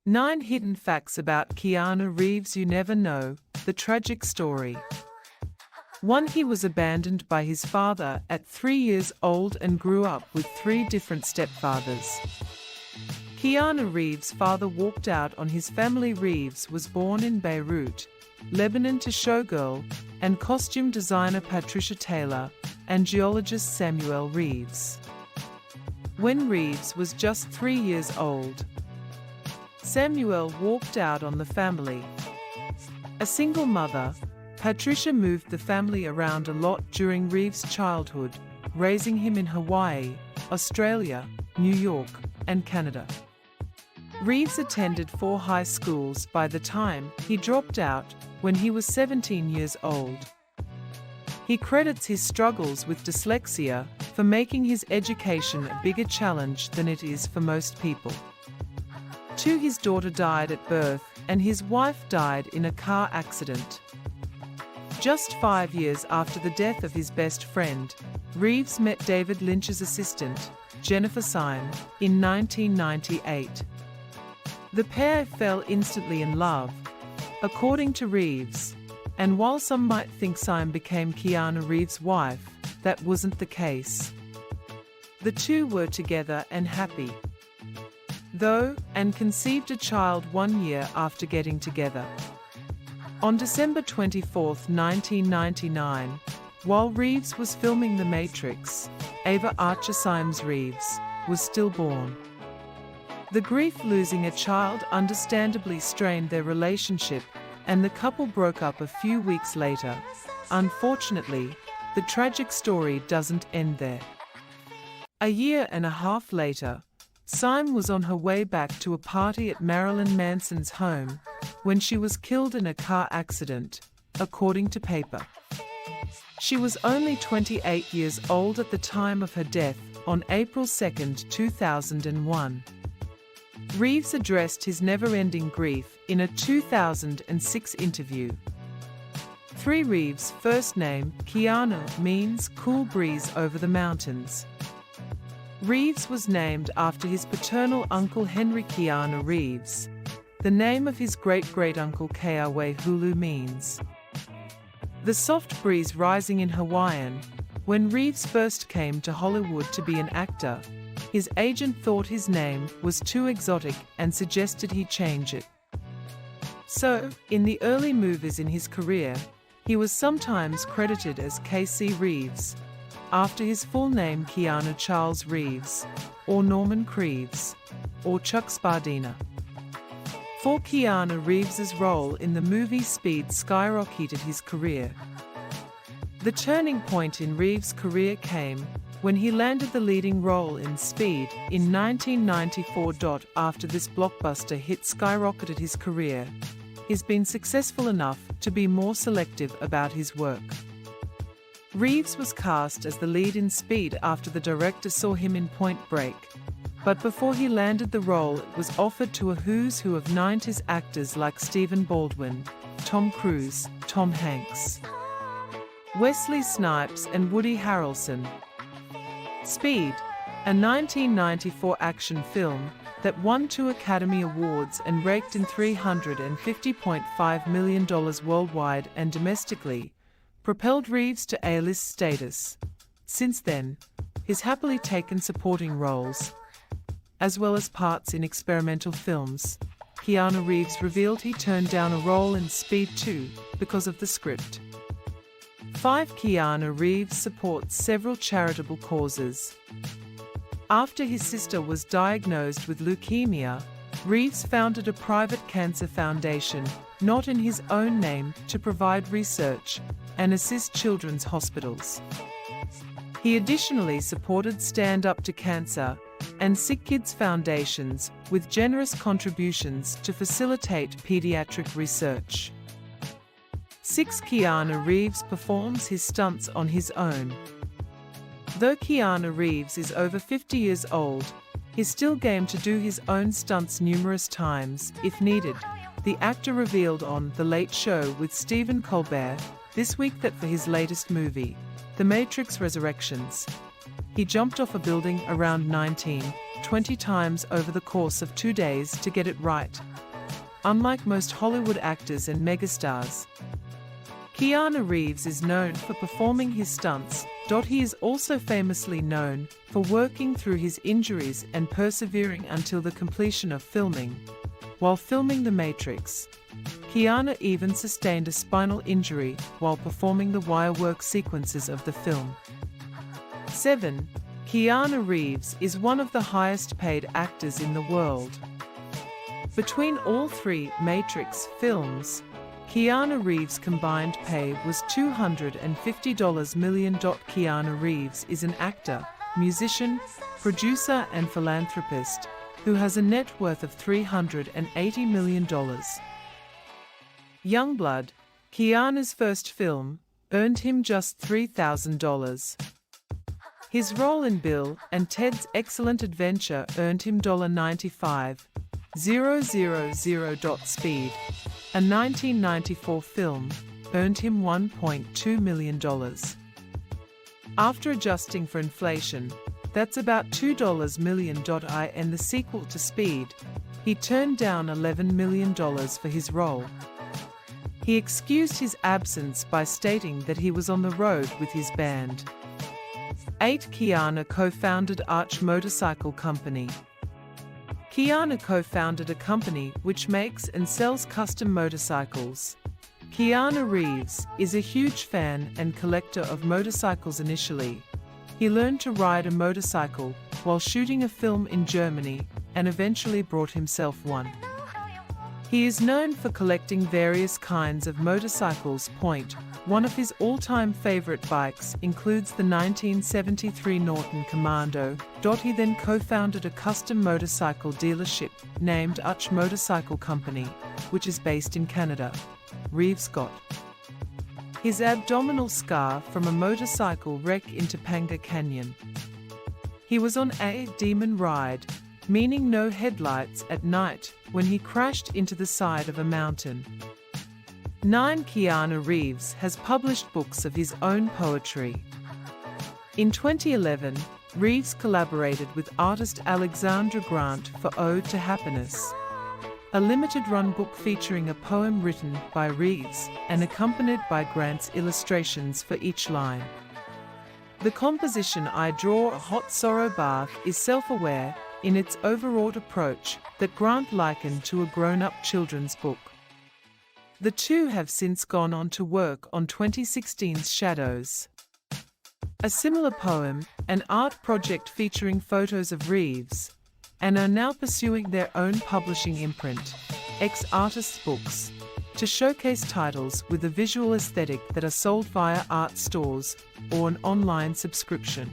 9 Hidden Facts About Keanu Reeves You Never Know, The Tragic Story. 1. He was abandoned by his father at 3 years old and grew up with 3 different stepfathers. Keanu Reeves' father walked out on his family. Reeves was born in Beirut, Lebanon to showgirl and costume designer Patricia Taylor and geologist Samuel Reeves. When Reeves was just 3 years old, Samuel walked out on the family. A single mother, Patricia moved the family around a lot during Reeves' childhood, raising him in Hawaii, Australia, New York, and Canada. Reeves attended 4 high schools by the time he dropped out when he was 17 years old. He credits his struggles with dyslexia for making his education a bigger challenge than it is for most people. 2. His daughter died at birth and his wife died in a car accident. Just 5 years after the death of his best friend, Reeves met David Lynch's assistant, Jennifer Syme, in 1998. The pair fell instantly in love, according to Reeves, and while some might think Syme became Keanu Reeves' wife, that wasn't the case. The two were together and happy, though, and conceived a child 1 year after getting together. On December 24, 1999, while Reeves was filming The Matrix, Ava Archer Symes Reeves was stillborn. The grief losing a child understandably strained their relationship, and the couple broke up a few weeks later. Unfortunately, the tragic story doesn't end there. A year and a half later, Syme was on her way back to a party at Marilyn Manson's home when she was killed in a car accident, according to Paper. She was only 28 years old at the time of her death on April 2, 2001. Reeves addressed his never-ending grief in a 2006 interview. 3. Reeves' first name, Keanu, means cool breeze over the mountains. Reeves was named after his paternal uncle Henry Keanu Reeves. The name of his great-great-uncle Keawe Hulu means the soft breeze rising in Hawaiian. When Reeves first came to Hollywood to be an actor, his agent thought his name was too exotic and suggested he change it. So, in the early movies in his career, he was sometimes credited as KC Reeves, after his full name Keanu Charles Reeves, or Norman Creeves, or Chuck Spardina. 4. Keanu Reeves's role in the movie Speed skyrocketed his career. The turning point in Reeves' career came when he landed the leading role in Speed in 1994. After this blockbuster hit skyrocketed his career, he's been successful enough to be more selective about his work. Reeves was cast as the lead in Speed after the director saw him in Point Break, but before he landed the role it was offered to a who's who of 90s actors like Stephen Baldwin, Tom Cruise, Tom Hanks, Wesley Snipes and Woody Harrelson. Speed, a 1994 action film that won 2 Academy Awards and raked in $350.5 million worldwide and domestically, propelled Reeves to A-list status. Since then, he's happily taken supporting roles, as well as parts in experimental films. Keanu Reeves revealed he turned down a role in Speed 2 because of the script. 5. Keanu Reeves supports several charitable causes. After his sister was diagnosed with leukemia, Reeves founded a private cancer foundation, not in his own name, to provide research and assist children's hospitals. He additionally supported Stand Up to Cancer and Sick Kids foundations with generous contributions to facilitate pediatric research. 6. Keanu Reeves performs his stunts on his own. Though Keanu Reeves is over 50 years old, he's still game to do his own stunts numerous times, if needed. The actor revealed on The Late Show with Stephen Colbert this week that for his latest movie, The Matrix Resurrections, he jumped off a building around 19, 20 times over the course of 2 days to get it right. unlike most Hollywood actors and megastars. Keanu Reeves is known for performing his stunts. He is also famously known for working through his injuries and persevering until the completion of filming. While filming The Matrix, Keanu even sustained a spinal injury while performing the wirework sequences of the film. 7. Keanu Reeves is one of the highest-paid actors in the world. Between all three Matrix films, Keanu Reeves' combined pay was $250 million. Keanu Reeves is an actor, musician, producer and philanthropist who has a net worth of $380 million. Youngblood, Keanu's first film, earned him just $3,000. His role in Bill and Ted's Excellent Adventure earned him $95,000. Speed, a 1994 film, earned him $1.2 million. After adjusting for inflation, that's about $2 million. And the sequel to Speed, he turned down $11 million for his role. He excused his absence by stating that he was on the road with his band. 8. Keanu co-founded Arch Motorcycle Company. Keanu co-founded a company which makes and sells custom motorcycles. Keanu Reeves is a huge fan and collector of motorcycles. Initially, he learned to ride a motorcycle while shooting a film in Germany and eventually bought himself one. He is known for collecting various kinds of motorcycles. One of his all-time favorite bikes includes the 1973 Norton Commando. He then co-founded a custom motorcycle dealership named Arch Motorcycle Company, which is based in Canada. Reeves got his abdominal scar from a motorcycle wreck in Topanga Canyon. He was on a demon ride, meaning no headlights at night, when he crashed into the side of a mountain. 9. Keanu Reeves has published books of his own poetry. In 2011, Reeves collaborated with artist Alexandra Grant for Ode to Happiness, a limited-run book featuring a poem written by Reeves and accompanied by Grant's illustrations for each line. The composition I Draw a Hot Sorrow Bath is self-aware in its overwrought approach that Grant likened to a grown-up children's book. The two have since gone on to work on 2016's Shadows, a similar poem, an art project featuring photos of Reeves, and are now pursuing their own publishing imprint, X Artists Books, to showcase titles with a visual aesthetic that are sold via art stores or an online subscription.